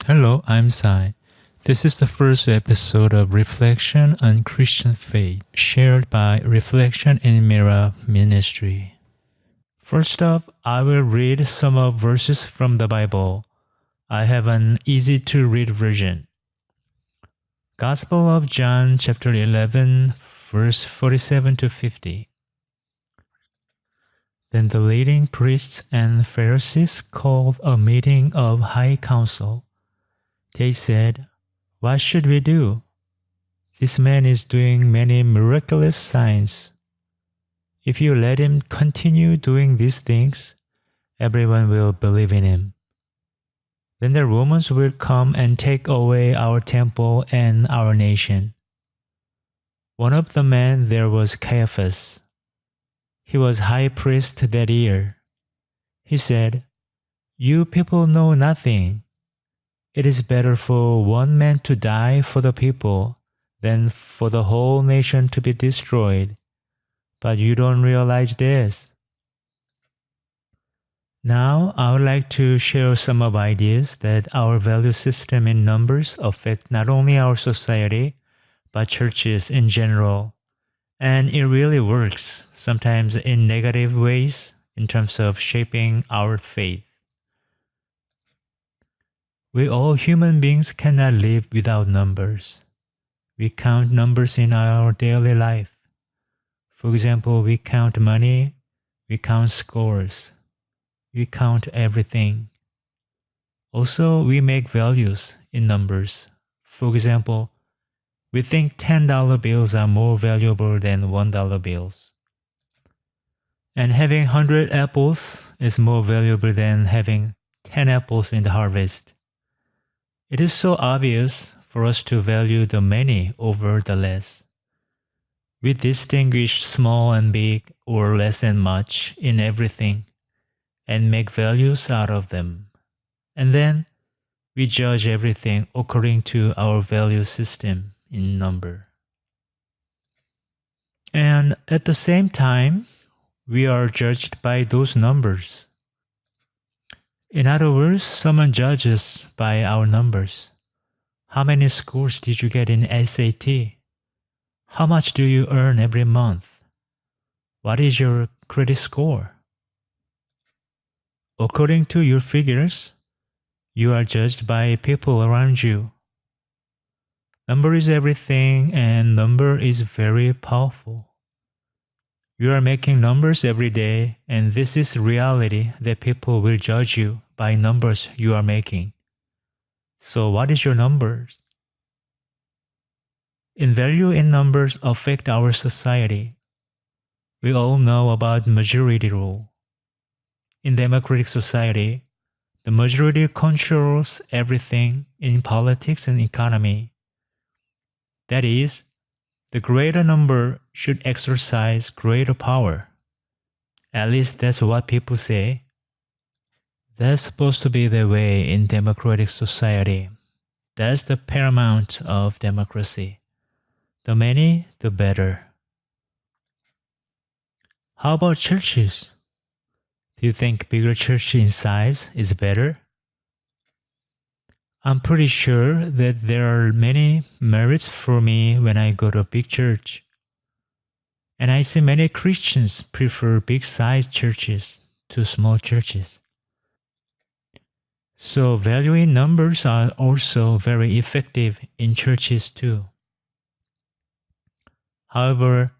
Hello, I'm Sai. This is the first episode of Reflection on Christian Faith, shared by Reflection in Mirror Ministry. First off, I will read some of verses from the Bible. I have an easy to read version. Gospel of John, chapter 11, verse 47 to 50. Then the leading priests and Pharisees called a meeting of high council. They said, "What should we do? This man is doing many miraculous signs. If you let him continue doing these things, everyone will believe in him. Then the Romans will come and take away our temple and our nation." One of the men there was Caiaphas. He was high priest that year. He said, "You people know nothing. It is better for one man to die for the people than for the whole nation to be destroyed. But you don't realize this." Now, I would like to share some of ideas that our value system in numbers affect not only our society, but churches in general. And it really works, sometimes in negative ways, in terms of shaping our faith. We all human beings cannot live without numbers. We count numbers in our daily life. For example, we count money, we count scores, we count everything. Also, we make values in numbers. For example, we think $10 bills are more valuable than $1 bills. And having 100 apples is more valuable than having 10 apples in the harvest. It is so obvious for us to value the many over the less. We distinguish small and big or less and much in everything and make values out of them. And then we judge everything according to our value system in number. And at the same time, we are judged by those numbers. In other words, someone judges by our numbers. How many scores did you get in SAT? How much do you earn every month? What is your credit score? According to your figures, you are judged by people around you. Number is everything, and number is very powerful. You are making numbers every day, and this is reality that people will judge you by numbers you are making. So what is your numbers? In value in numbers affect our society. We all know about majority rule. In democratic society, the majority controls everything in politics and economy. That is, the greater number should exercise greater power. At least that's what people say. That's supposed to be the way in democratic society. That's the paramount of democracy. The many, the better. How about churches? Do you think bigger church in size is better? I'm pretty sure that there are many merits for me when I go to a big church. And I see many Christians prefer big-sized churches to small churches. So valuing numbers are also very effective in churches too. However,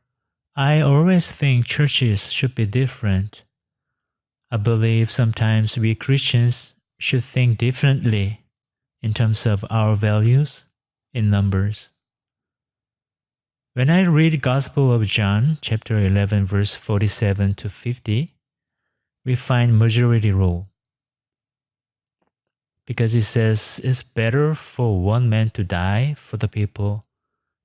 I always think churches should be different. I believe sometimes we Christians should think differently in terms of our values in numbers. When I read Gospel of John, chapter 11, verse 47 to 50, we find majority rule. Because it says it's better for one man to die for the people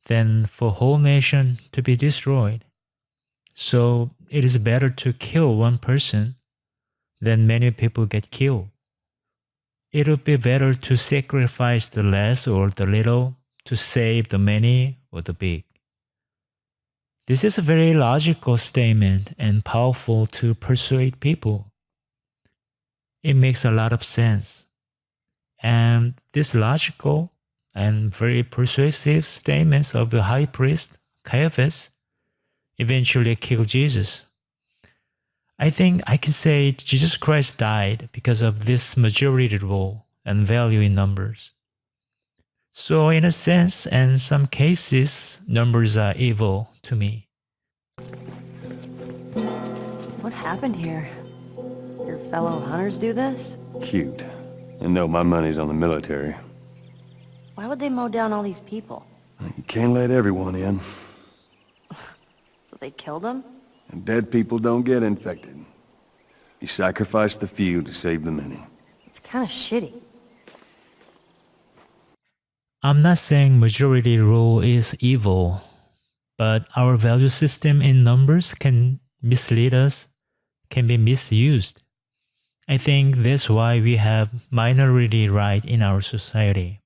than for whole nation to be destroyed. So it is better to kill one person than many people get killed. It would be better to sacrifice the less or the little to save the many or the big. This is a very logical statement and powerful to persuade people. It makes a lot of sense. And these logical and very persuasive statements of the high priest, Caiaphas, eventually killed Jesus. I think I can say Jesus Christ died because of this majority rule and value in numbers. So in a sense, and some cases, numbers are evil to me. What happened here? Your fellow hunters do this? Cute. And no, my money's on the military. Why would they mow down all these people? You can't let everyone in. So they killed them? And dead people don't get infected. You sacrifice the few to save the many. It's kind of shitty. I'm not saying majority rule is evil, but our value system in numbers can mislead us, can be misused. I think that's why we have minority right in our society.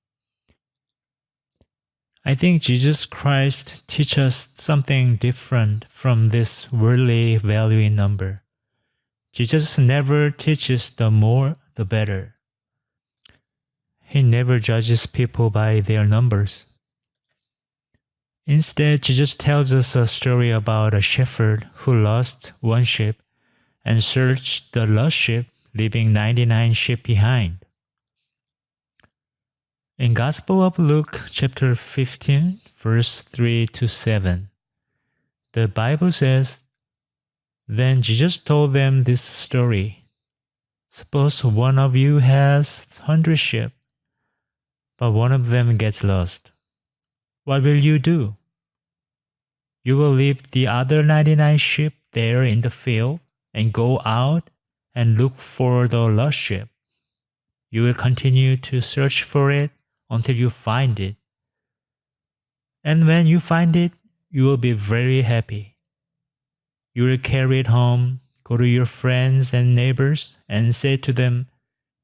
I think Jesus Christ teaches us something different from this worldly value in number. Jesus never teaches the more, the better. He never judges people by their numbers. Instead, Jesus tells us a story about a shepherd who lost one sheep and searched the lost sheep, leaving 99 sheep behind. In Gospel of Luke chapter 15, verse 3 to 7, the Bible says, "Then Jesus told them this story. Suppose one of you has 100 sheep, but one of them gets lost. What will you do? You will leave the other 99 sheep there in the field and go out and look for the lost sheep. You will continue to search for it until you find it. And when you find it, you will be very happy. You will carry it home, go to your friends and neighbors, and say to them,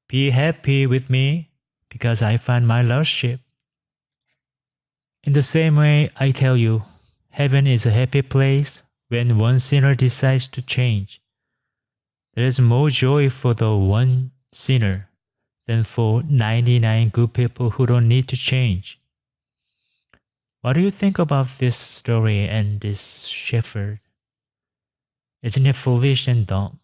'Be happy with me, because I found my lost sheep.' In the same way, I tell you, heaven is a happy place when one sinner decides to change. There is more joy for the one sinner than for 99 good people who don't need to change." What do you think about this story and this shepherd? Isn't it foolish and dumb?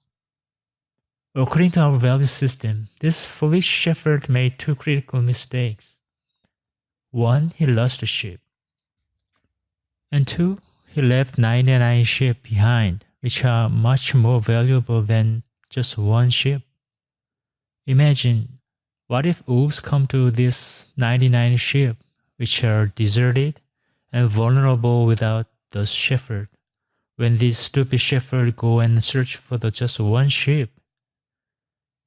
According to our value system, this foolish shepherd made two critical mistakes. One, he lost a sheep. And two, he left 99 sheep behind, which are much more valuable than just one sheep. Imagine, what if wolves come to these 99 sheep, which are deserted and vulnerable without the shepherd, when these stupid shepherds go and search for the just one sheep?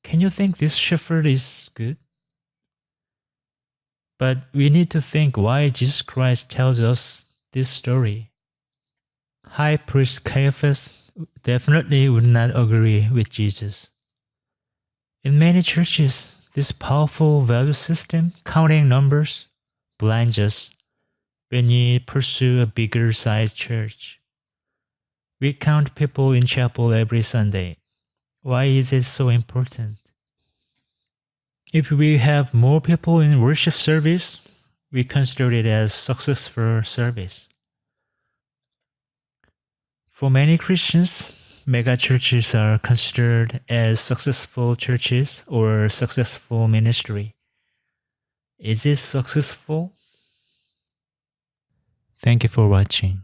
Can you think this shepherd is good? But we need to think why Jesus Christ tells us this story. High priest Caiaphas definitely would not agree with Jesus. In many churches, this powerful value system, counting numbers, blinds us when we pursue a bigger sized church. We count people in chapel every Sunday. Why is it so important? If we have more people in worship service, we consider it as successful service. For many Christians, mega churches are considered as successful churches or successful ministry. Is it successful? Thank you for watching.